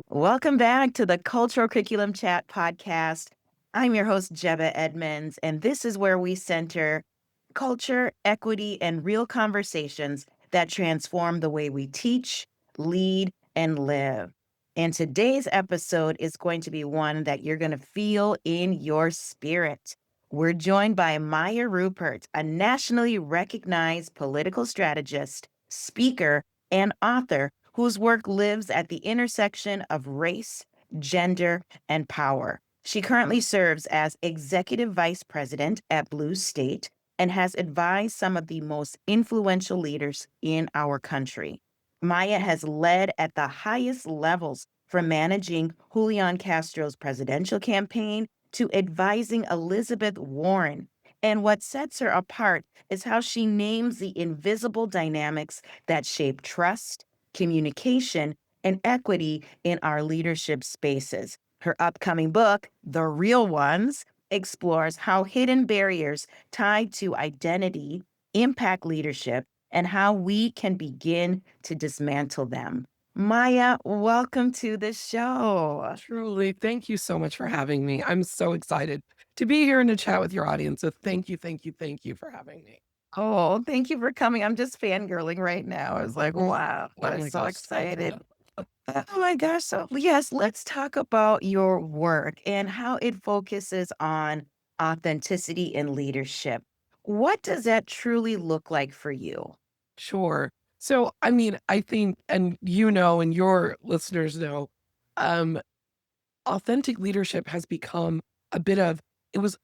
Welcome back to the Cultural Curriculum Chat podcast. I'm your host, Jebeh Edmunds, and this is where we center culture, equity, and real conversations that transform the way we teach, lead, and live. And today's episode is going to be one that you're going to feel in your spirit. We're joined by Maya Rupert, a nationally recognized political strategist, speaker, and author whose work lives at the intersection of race, gender, and power. She currently serves as Executive Vice President at Blue State and has advised some of the most influential leaders in our country. Maya has led at the highest levels, from managing Julian Castro's presidential campaign to advising Elizabeth Warren. And what sets her apart is how she names the invisible dynamics that shape trust, communication, and equity in our leadership spaces. Her upcoming book, The Real Ones, explores how hidden barriers tied to identity impact leadership and how we can begin to dismantle them. Maya, welcome to the show. Truly, thank you so much for having me. I'm so excited to be here and to chat with your audience. So thank you for having me. Oh, thank you for coming. I'm just fangirling right now. I was like, wow, Oh I'm my so gosh. excited. Oh my gosh. So, yes, let's talk about your work and how it focuses on authenticity in leadership. What does that truly look like for you? Sure. So, I mean, I think, and you know, and your listeners know, um, authentic leadership has become a bit of,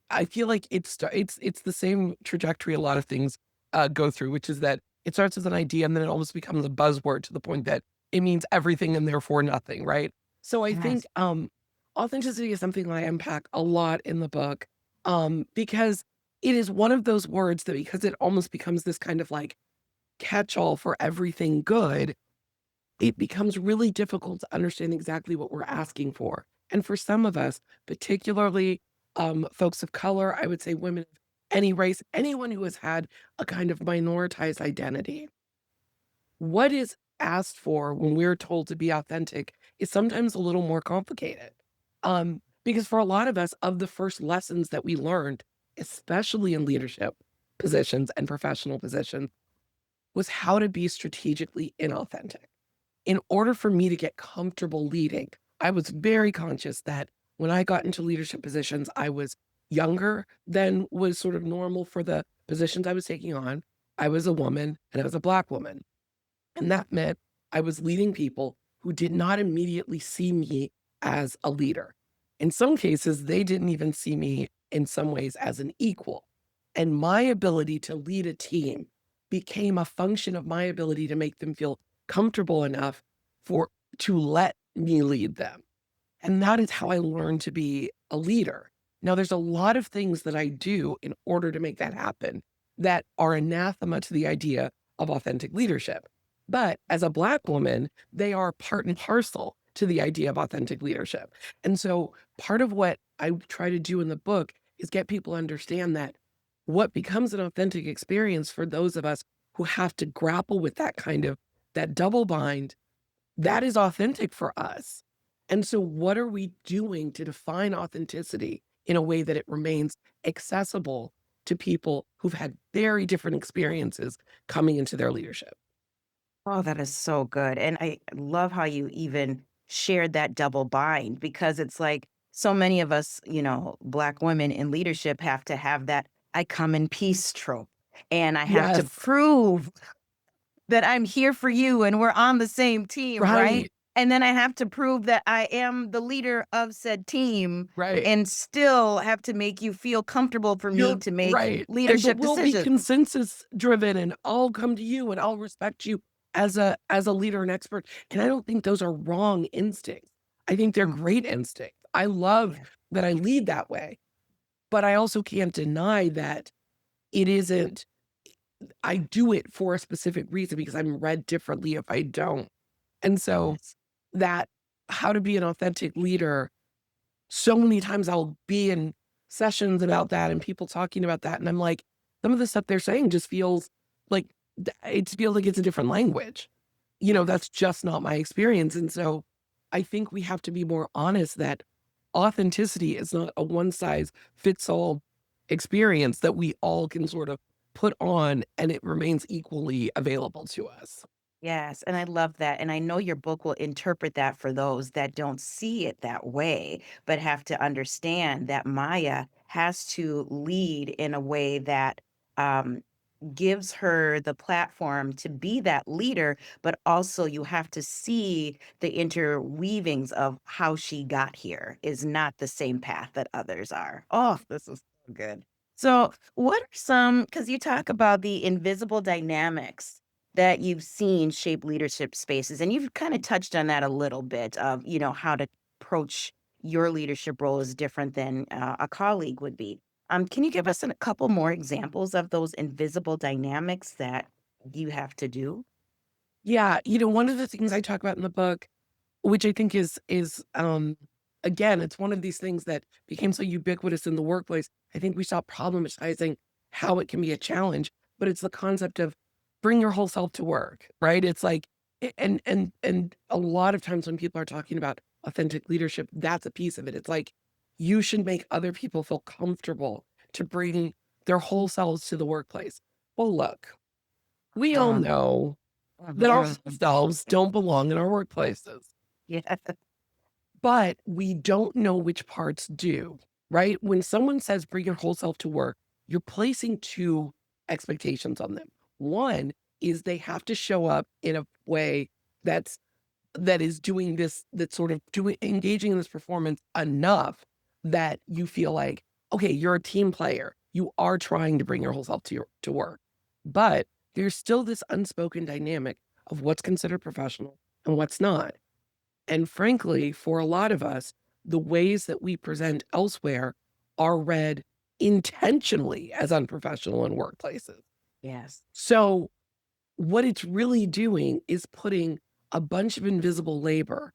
I feel like it's the same trajectory a lot of things go through, which is that it starts as an idea and then it almost becomes a buzzword to the point that it means everything and therefore nothing, right? So I think Yes. authenticity is something that I unpack a lot in the book, because it is one of those words that, because it almost becomes this kind of like catch all for everything good, it becomes really difficult to understand exactly what we're asking for. And for some of us, particularly folks of color, I would say women of any race, anyone who has had a kind of minoritized identity, what is asked for when we're told to be authentic is sometimes a little more complicated. Because for a lot of us, of the first lessons that we learned, especially in leadership positions and professional positions, was how to be strategically inauthentic. In order for me to get comfortable leading, I was very conscious that when I got into leadership positions, I was younger than was sort of normal for the positions I was taking on. I was a woman and I was a Black woman. And that meant I was leading people who did not immediately see me as a leader. In some cases, they didn't even see me in some ways as an equal. And my ability to lead a team became a function of my ability to make them feel comfortable enough for to let me lead them. And that is how I learned to be a leader. Now, there's a lot of things that I do in order to make that happen that are anathema to the idea of authentic leadership. But as a Black woman, they are part and parcel to the idea of authentic leadership. And so part of what I try to do in the book is get people to understand that what becomes an authentic experience for those of us who have to grapple with that kind of that double bind, that is authentic for us. And so what are we doing to define authenticity in a way that it remains accessible to people who've had very different experiences coming into their leadership? Oh, that is so good. And I love how you even shared that double bind because it's like so many of us, Black women in leadership have to have that I come in peace trope. And I have to Yes, prove that I'm here for you and we're on the same team, right? right, And then I have to prove that I am the leader of said team right. and still have to make you feel comfortable for me You're to make right. But leadership we'll be decisions. consensus driven and I'll come to you and I'll respect you as a leader and expert. And I don't think those are wrong instincts. I think they're Mm, great instincts. I love yeah. that I lead that way, but I also can't deny that it isn't, I do it for a specific reason because I'm read differently if I don't. And so Yes. that how to be an authentic leader, so many times I'll be in sessions about that and people talking about that. And I'm like, some of the stuff they're saying just feels like, it feels like it's a different language. That's just not my experience. And so I think we have to be more honest that authenticity is not a one size fits all experience that we all can sort of put on and it remains equally available to us. Yes, and I love that, and I know your book will interpret that for those that don't see it that way, but have to understand that Maya has to lead in a way that, um, gives her the platform to be that leader, but also you have to see the interweavings of how she got here is not the same path that others are. Oh, this is so good. So, what are some, because you talk about the invisible dynamics that you've seen shape leadership spaces, and you've kind of touched on that a little bit of, how to approach your leadership role is different than a colleague would be. Can you give us a couple more examples of those invisible dynamics that you have to do? Yeah, one of the things I talk about in the book, which I think is again, it's one of these things that became so ubiquitous in the workplace. I think we stop problematizing how it can be a challenge, but it's the concept of bring your whole self to work, right? It's like and a lot of times when people are talking about authentic leadership, that's a piece of it. It's like you should make other people feel comfortable to bring their whole selves to the workplace. Well, look, we all Um, know that our whole selves don't belong in our workplaces. yeah. But we don't know which parts do, right? When someone says bring your whole self to work, you're placing two expectations on them. One is they have to show up in a way that is doing this, that's sort of doing engaging in this performance enough that you feel like, okay, you're a team player. You are trying to bring your whole self to work. But there's still this unspoken dynamic of what's considered professional and what's not. And frankly, for a lot of us, the ways that we present elsewhere are read intentionally as unprofessional in workplaces. Yes. So, what it's really doing is putting a bunch of invisible labor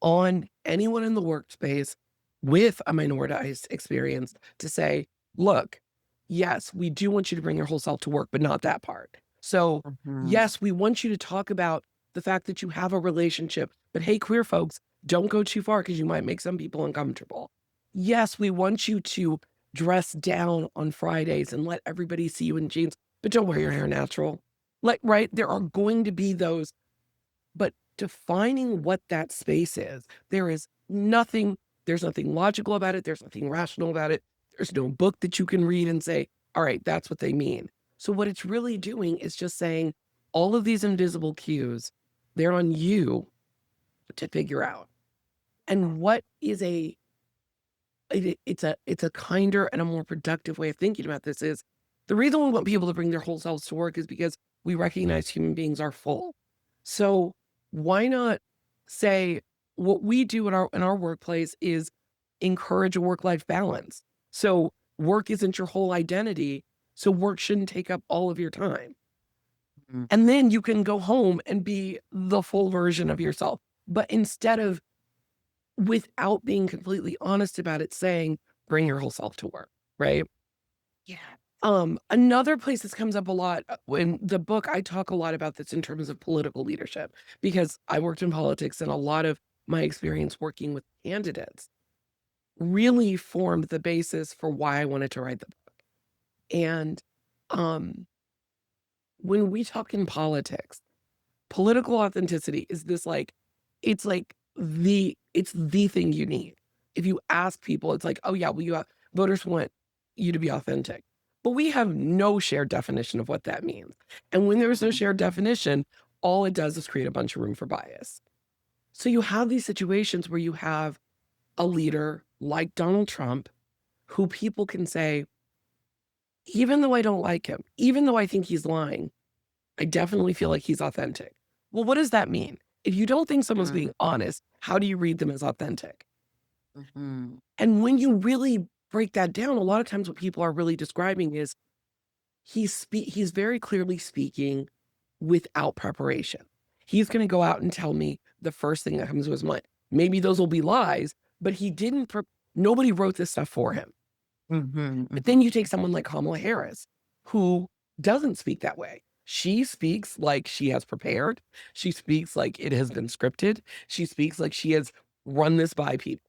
on anyone in the workspace with a minoritized experience to say, look, yes, we do want you to bring your whole self to work, but not that part. So, Mhm. yes, we want you to talk about the fact that you have a relationship, but hey, queer folks, don't go too far because you might make some people uncomfortable. Yes, we want you to dress down on Fridays and let everybody see you in jeans, but don't wear your hair natural. Like, right? There are going to be those, but defining what that space is, there's nothing logical about it. There's nothing rational about it. There's no book that you can read and say, all right, that's what they mean. So what it's really doing is just saying all of these invisible cues, they're on you to figure out. And what is it's a kinder and a more productive way of thinking about this is the reason we want people to bring their whole selves to work is because we recognize human beings are full. So why not say what we do in our workplace is encourage a work-life balance. So work isn't your whole identity. So work shouldn't take up all of your time. Mm. And then you can go home and be the full version of yourself. But instead of without being completely honest about it, saying, bring your whole self to work, right? Yeah. Another place this comes up a lot in the book, I talk a lot about this in terms of political leadership because I worked in politics and a lot of my experience working with candidates really formed the basis for why I wanted to write the book. And um, when we talk in politics, political authenticity is this like, it's like it's the thing you need. If you ask people, it's like, oh yeah, well, voters want you to be authentic. But we have no shared definition of what that means. And when there's no Mhm. shared definition, all it does is create a bunch of room for bias. So you have these situations where you have a leader like Donald Trump, who people can say, even though I don't like him, even though I think he's lying, I definitely feel like he's authentic. Well, what does that mean? If you don't think someone's Mhm. being honest, how do you read them as authentic? Mhm. And when you really break that down, a lot of times what people are really describing is he's very clearly speaking without preparation. He's going to go out and tell me the first thing that comes to his mind. Maybe those will be lies, but he didn't nobody wrote this stuff for him. Mhm. But Mhm. then you take someone like Kamala Harris, who doesn't speak that way. She speaks like she has prepared. She speaks like it has been scripted. She speaks like she has run this by people.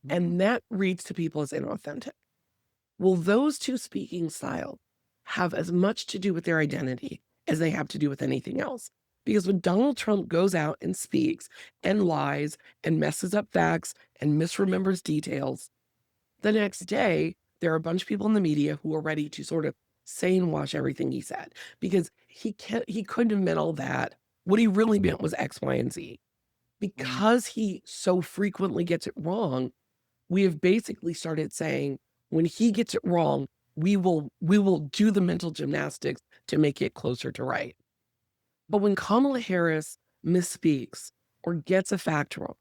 And that reads to people as inauthentic. Well, those two speaking styles have as much to do with their identity as they have to do with anything else. Because when Donald Trump goes out and speaks and lies and messes up facts and misremembers details, the next day, there are a bunch of people in the media who are ready to sort of sane wash everything he said because he couldn't have meant all that. What he really meant was X, Y, and Z. Because he so frequently gets it wrong, we have basically started saying when he gets it wrong, we will do the mental gymnastics to make it closer to right. But when Kamala Harris misspeaks or gets a fact wrong,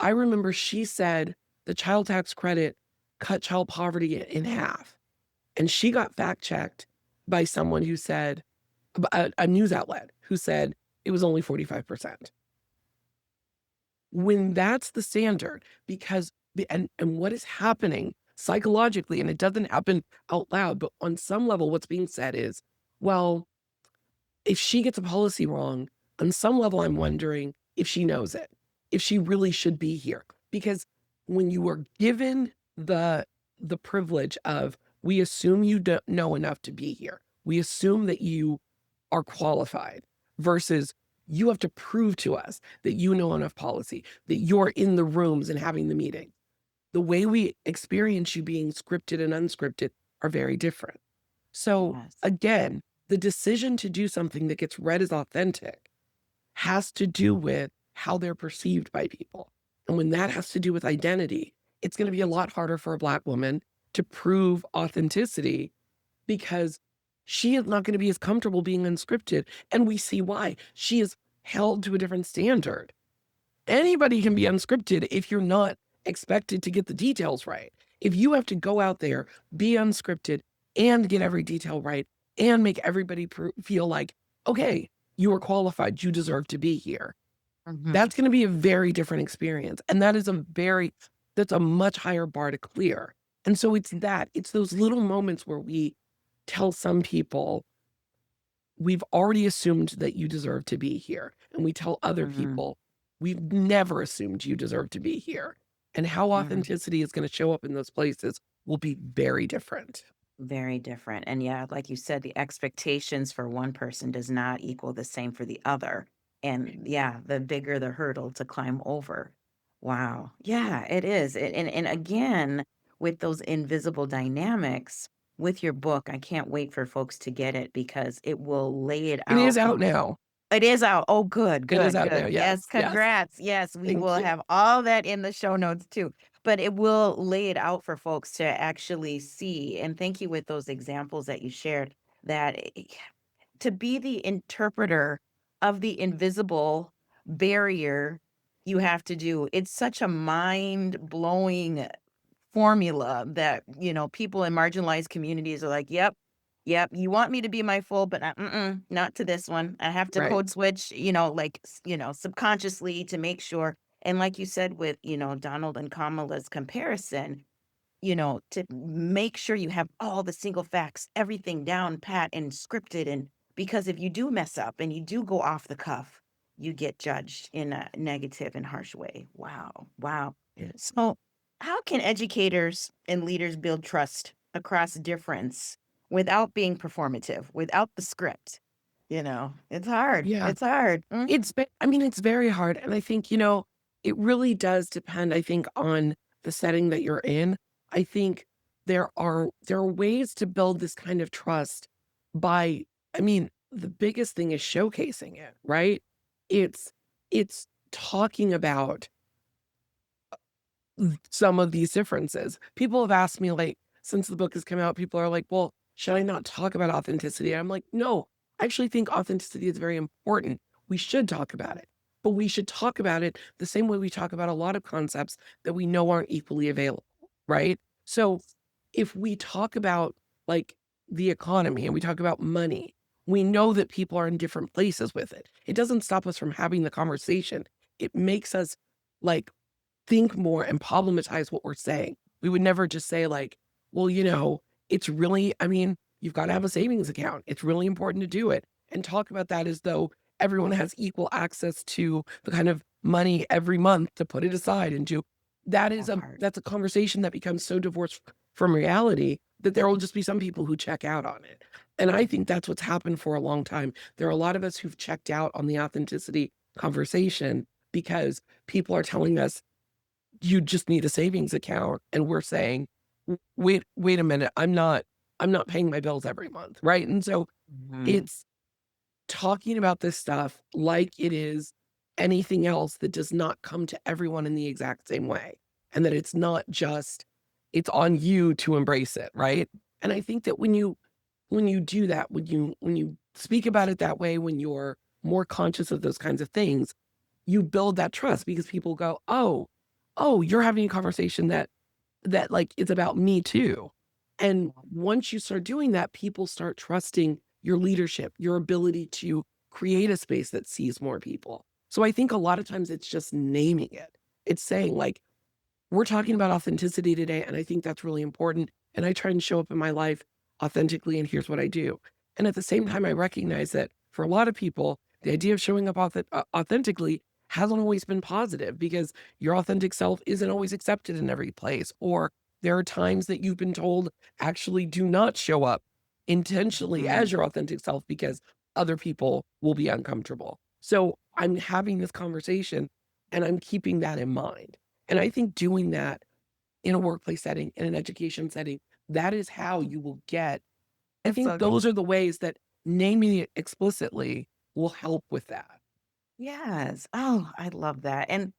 I remember she said the child tax credit cut child poverty in half. And she got fact checked by someone who said, a news outlet who said it was only 45%. When that's the standard, because, and what is happening psychologically, and it doesn't happen out loud, but on some level, what's being said is, well, if she gets a policy wrong, on some level, I'm wondering if she knows it, if she really should be here. Because when you are given the privilege of, we assume you don't know enough to be here, we assume that you are qualified, versus you have to prove to us that you know enough policy, that you're in the rooms and having the meeting. The way we experience you being scripted and unscripted are very different. So Yes. again, the decision to do something that gets read as authentic has to do with how they're perceived by people. And when that has to do with identity, it's going to be a lot harder for a Black woman to prove authenticity because she is not going to be as comfortable being unscripted. And we see why. She is held to a different standard. Anybody can be unscripted if you're not expected to get the details right. If you have to go out there, be unscripted, and get every detail right, and make everybody feel like, okay, you are qualified, you deserve to be here. That's going to be a very different experience. And that's a much higher bar to clear. And so it's those little moments where we tell some people, we've already assumed that you deserve to be here. And we tell other people, we've never assumed you deserve to be here. And how authenticity is going to show up in those places will be very different. Very different. And yeah, like you said, the expectations for one person does not equal the same for the other. And yeah, the bigger the hurdle to climb over. Wow. Yeah, it is. And again, with those invisible dynamics with your book, I can't wait for folks to get it because it will lay it It is out. out now. It is out. Oh, good, It is good, out now. good. Yes. Yes, Yes. congrats. Yes, we Thank will you. have all that in the show notes too. But it will lay it out for folks to actually see. And thank you with those examples that you shared that to be the interpreter of the invisible barrier you have to do. It's such a mind-blowing formula that, people in marginalized communities are like, "Yep, yep, you want me to be my fool, but not to this one. I have to Right. code switch, subconsciously to make sure." And like you said with, Donald and Kamala's comparison, to make sure you have all the single facts, everything down pat and scripted. And because if you do mess up and you do go off the cuff, you get judged in a negative and harsh way. Wow. Wow. Yeah. So, how can educators and leaders build trust across difference without being performative, without the script? It's hard. Yeah. It's hard. It's very hard. And I think, it really does depend, I think, on the setting that you're in. I think there are ways to build this kind of trust by, the biggest thing is showcasing it, right? It's it's talking about some of these differences. People have asked me, like, since the book has come out, people are like, well, should I not talk about authenticity? I'm like, no, I actually think authenticity is very important. We should talk about it, but we should talk about it the same way we talk about a lot of concepts that we know aren't equally available, right? So if we talk about like the economy and we talk about money, we know that people are in different places with it. It doesn't stop us from having the conversation. It makes us like think more and problematize what we're saying. We would never just say like, well, it's really, you've got to have a savings account. It's really important to do it, and talk about that as though everyone has equal access to the kind of money every month to put it aside and do. That part. That's a conversation that becomes so divorced from reality that there will just be some people who check out on it. And I think that's what's happened for a long time. There are a lot of us who've checked out on the authenticity conversation because people are telling us you just need a savings account, and we're saying, Wait a minute, I'm not paying my bills every month." Right? And so Mhm. it's talking about this stuff like it is anything else that does not come to everyone in the exact same way. And that it's not just, it's on you to embrace it, right? And I think that when you do that, when you speak about it that way, when you're more conscious of those kinds of things, you build that trust because people go, oh, you're having a conversation that like is about me too. And once you start doing that, people start trusting your leadership, your ability to create a space that sees more people. So I think a lot of times it's just naming it. It's saying like, we're talking about authenticity today, and I think that's really important. And I try and show up in my life authentically, and here's what I do. And at the same time, I recognize that for a lot of people, the idea of showing up authentically hasn't always been positive because your authentic self isn't always accepted in every place. Or there are times that you've been told, actually do not show up intentionally Mhm. as your authentic self because other people will be uncomfortable. So I'm having this conversation and I'm keeping that in mind. And I think doing that in a workplace setting, in an education setting, that is how you will get. I It's think so those are the ways that naming it explicitly will help with that. yes. Oh, I love that. And,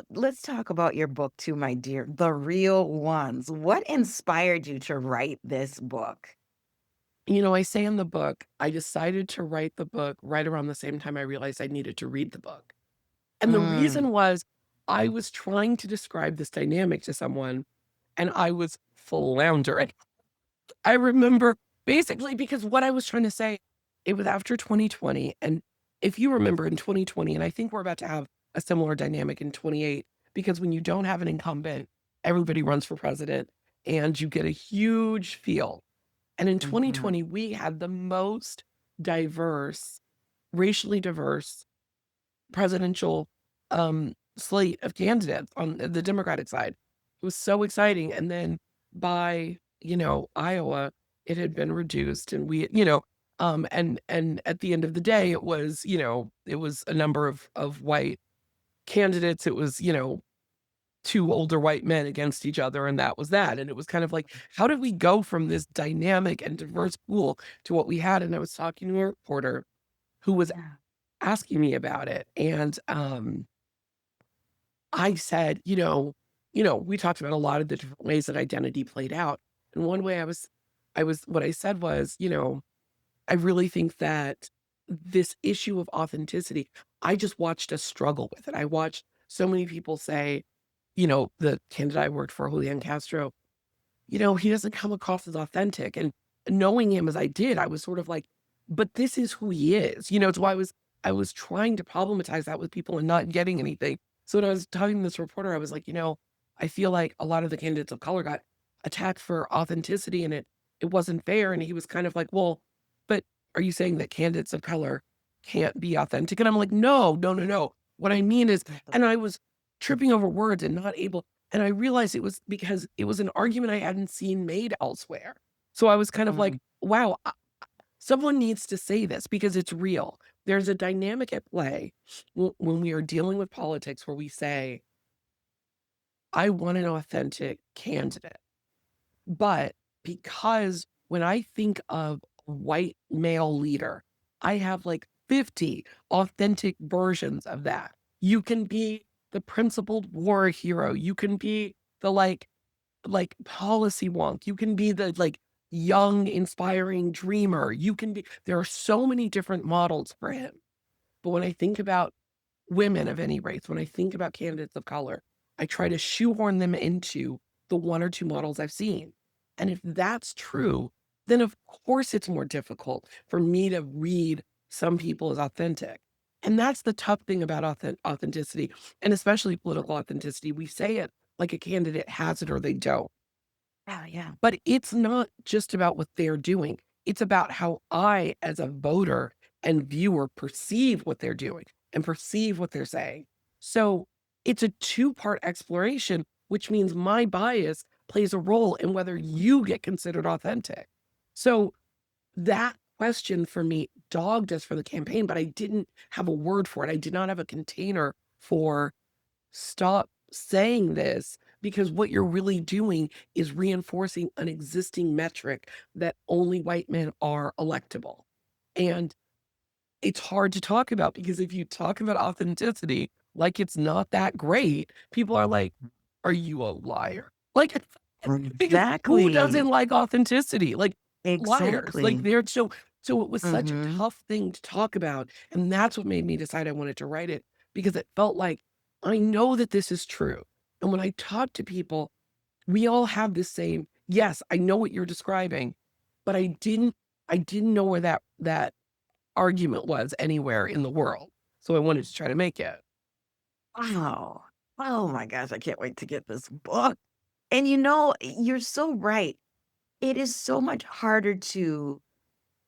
let's talk about your book too, my dear, The Real Ones. What inspired you to write this book? I say in the book, I decided to write the book right around the same time I realized I needed to read the book. And the Mm. reason was I was trying to describe this dynamic to someone and I was floundering. I remember basically because what I was trying to say, it was after 2020. And if you remember in 2020, and I think we're about to have a similar dynamic in 28, because when you don't have an incumbent, everybody runs for president and you get a huge field. And in Mhm. 2020, we had the most diverse, racially diverse presidential slate of candidates on the Democratic side. It was so exciting. And then by, Iowa, it had been reduced and and at the end of the day, it was a number of white candidates. It was, two older white men against each other, and that was that. And it was kind of like, how did we go from this dynamic and diverse pool to what we had? And I was talking to a reporter who was Yeah. asking me about it. And I said, we talked about a lot of the different ways that identity played out. And one way what I said was, I really think that this issue of authenticity, I just watched us struggle with it. I watched so many people say, the candidate I worked for, Julian Castro, he doesn't come across as authentic. And knowing him as I did, I was sort of like, but this is who he is. So I was trying to problematize that with people and not getting anything. So when I was talking to this reporter, I was like, I feel like a lot of the candidates of color got attacked for authenticity and it wasn't fair. And he was kind of like, well, but are you saying that candidates of color can't be authentic? And I'm like, no, no, no, no. What I mean is, and I was tripping over words and not able, and I realized it was because it was an argument I hadn't seen made elsewhere. So I was kind of like, Mm. wow, someone needs to say this because it's real. There's a dynamic at play when we are dealing with politics where we say, I want an authentic candidate. But because when I think of a white male leader, I have like 50 authentic versions of that. You can be the principled war hero. You can be the like policy wonk. You can be the like young, inspiring dreamer. You can be, there are so many different models for him. But when I think about women of any race, when I think about candidates of color, I try to shoehorn them into the one or two models I've seen. And if that's true, then of course it's more difficult for me to read some people as authentic. And that's the tough thing about authenticity, and especially political authenticity. We say it like a candidate has it or they don't. Yeah. But it's not just about what they're doing. It's about how I, as a voter and viewer, perceive what they're doing and perceive what they're saying. So it's a two-part exploration, which means my bias plays a role in whether you get considered authentic. So that question for me dogged us for the campaign, but I didn't have a word for it. I did not have a container for stop saying this, because what you're really doing is reinforcing an existing metric that only white men are electable. And it's hard to talk about, because if you talk about authenticity like it's not that great, people are like, "Are you a liar?" Like, because who Exactly. doesn't like authenticity? Like, liars. Like, Exactly. they're so it was such a Mhm. tough thing to talk about, and that's what made me decide I wanted to write it, because it felt like, I know that this is true, and when I talk to people, we all have the same, "Yes, I know what you're describing," but I didn't know where that argument was anywhere in the world, so I wanted to try to make it. Wow. Oh my gosh, I can't wait to get this book. And you know, you're so right. It is so much harder to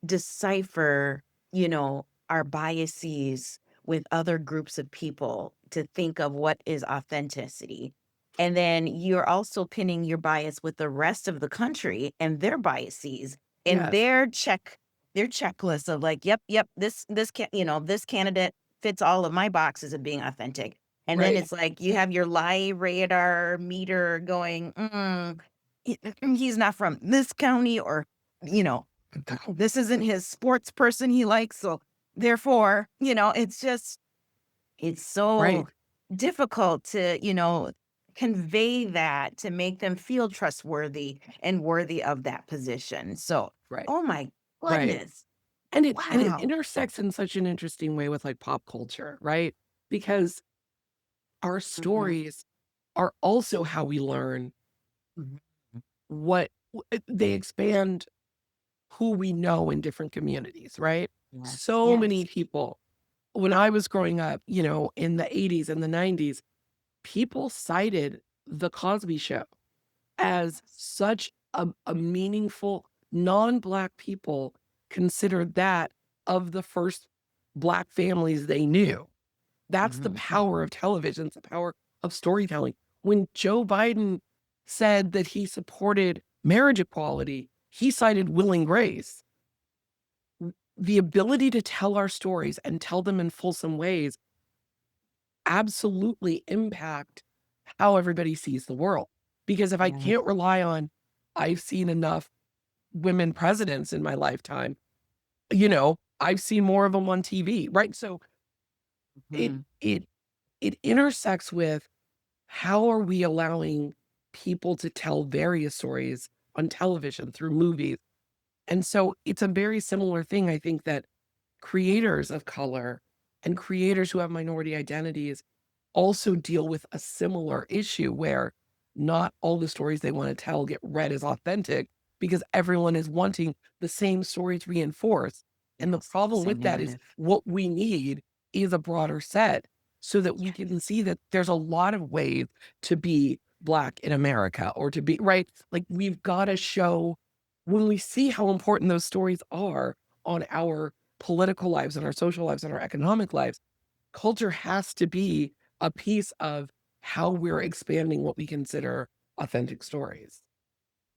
decipher, our biases with other groups of people to think of what is authenticity. And then you're also pinning your bias with the rest of the country and their biases and Yes, their checklist of like, yep, yep, this can this candidate fits all of my boxes of being authentic. And then right. it's like you have your lie radar meter going, he's not from this county or you know this isn't his sports person he likes, so therefore, it's so Right, difficult to, convey that to make them feel trustworthy and worthy of that position. So, right, oh my right. goodness. And it Wow. intersects in such an interesting way with, like, pop culture, right? Because our Mhm, stories are also how we learn mhm. they expand who we know in different communities, right? Yes, So many yes. people, when I was growing up, in the '80s and the '90s, people cited The Cosby Show as Yes. such a meaningful, non-Black people considered that of the first Black families they knew. That's the Mhm. power of television, it's the power of storytelling. When Joe Biden said that he supported marriage equality, he cited Will and Grace. The ability to tell our stories and tell them in fulsome ways absolutely impact how everybody sees the world. Because if I Yes. can't rely on, I've seen enough women presidents in my lifetime, I've seen more of them on TV, right? So it Mhm. it it intersects with, how are we allowing people to tell various stories on television through movies? And so it's a very similar thing, I think, that creators of color and creators who have minority identities also deal with a similar issue, where not all the stories they want to tell get read as authentic, because everyone is wanting the same stories reinforced. And the Yes. problem Same with that is, narrative. what we need is a broader set, so that we Yes. can see that there's a lot of ways to be Black in America, or to be right. Like, we've got to show, when we see how important those stories are on our political lives and our social lives and our economic lives, culture has to be a piece of how we're expanding what we consider authentic stories.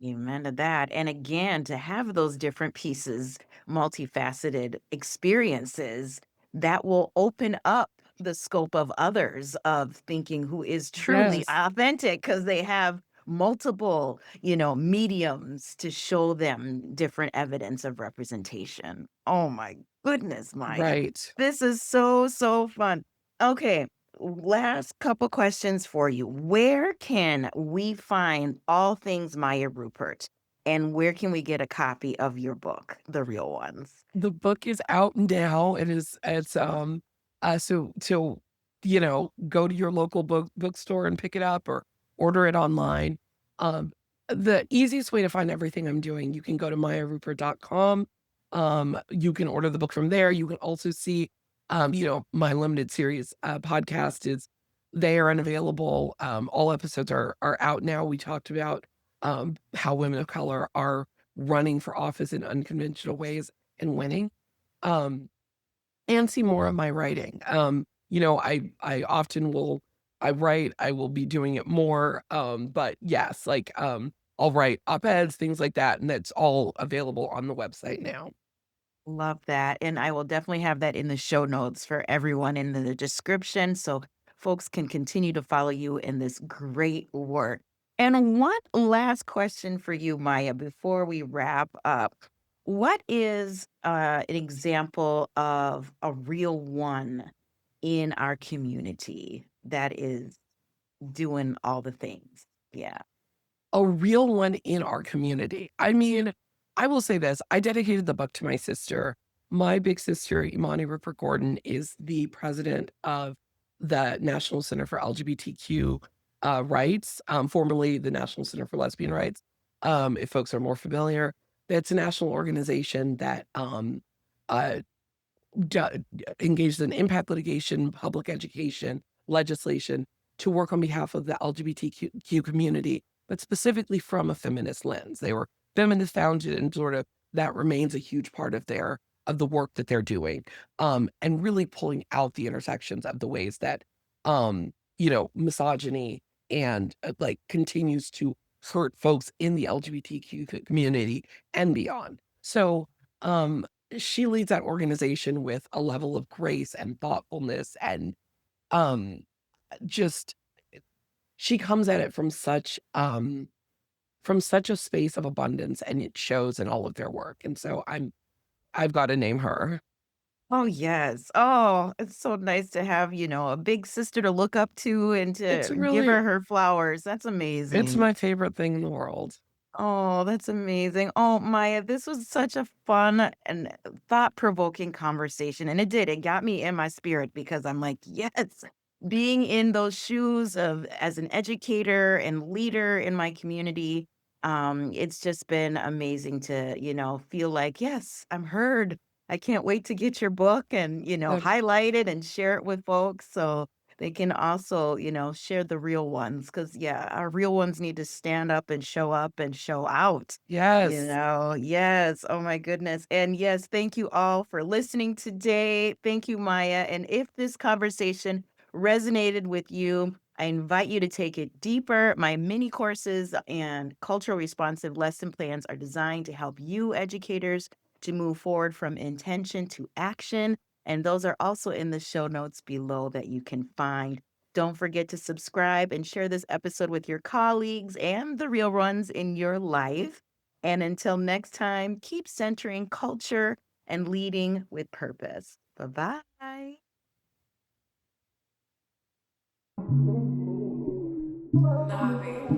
Amen to that. And again, to have those different pieces, multifaceted experiences that will open up the scope of others of thinking who is truly Yes, authentic because they have multiple, mediums to show them different evidence of representation. Oh my goodness, Maya. right. This is so, so fun. Okay. Last couple questions for you. Where can we find all things Maya Rupert? And where can we get a copy of your book, The Real Ones? The book is out now. So go to your local bookstore and pick it up, or order it online. Um, the easiest way to find everything I'm doing, you can go to mayarupert.com. You can order the book from there. You can also see, my limited series podcast is there and available. All episodes are out now. We talked about how women of color are running for office in unconventional ways and winning. Um, and see more of my writing. I often will I write, I will be doing it more. But yes, I'll write op-eds, things like that, and that's all available on the website now. Love that. And I will definitely have that in the show notes for everyone in the description so folks can continue to follow you in this great work. And one last question for you, Maya, before we wrap up. What is an example of a real one in our community that is doing all the things? Yeah. A real one in our community. I mean, I will say this, I dedicated the book to my sister. My big sister, Maya Rupert Gordon, is the president of the National Center for LGBTQ rights, formerly the National Center for Lesbian Rights. If folks are more familiar, it's a national organization that uh, do engaged in impact litigation, public education, legislation to work on behalf of the LGBTQ community, but specifically from a feminist lens. They were feminist founded and sort of that remains a huge part of the work that they're doing. And really pulling out the intersections of the ways that misogyny and continues to hurt folks in the LGBTQ community and beyond. So um she leads that organization with a level of grace and thoughtfulness and, um, just she comes at it from such a space of abundance, and it shows in all of their work, and so I've gotta name her. Oh, yes. Oh, it's so nice to have, a big sister to look up to and It's to give really her flowers. That's it's amazing. my favorite thing in the world. Oh, that's amazing. Oh, Maya, this was such a fun and thought-provoking conversation. And it got me in my spirit because I'm like, yes, being in those shoes of as an educator and leader in my community, it's just been amazing to, feel like, yes, I'm heard. I can't wait to get your book and, Um, highlight it and share it with folks. So they can also, share the real ones because, yeah, our real ones need to stand up and show out. yes. Yes. Oh my goodness. And yes, thank you all for listening today. Thank you, Maya. And if this conversation resonated with you, I invite you to take it deeper. My mini courses and cultural responsive lesson plans are designed to help you educators to move forward from intention to action. And those are also in the show notes below that you can find. Don't forget to subscribe and share this episode with your colleagues and the real ones in your life. And until next time, keep centering culture and leading with purpose. Bye bye. Navi.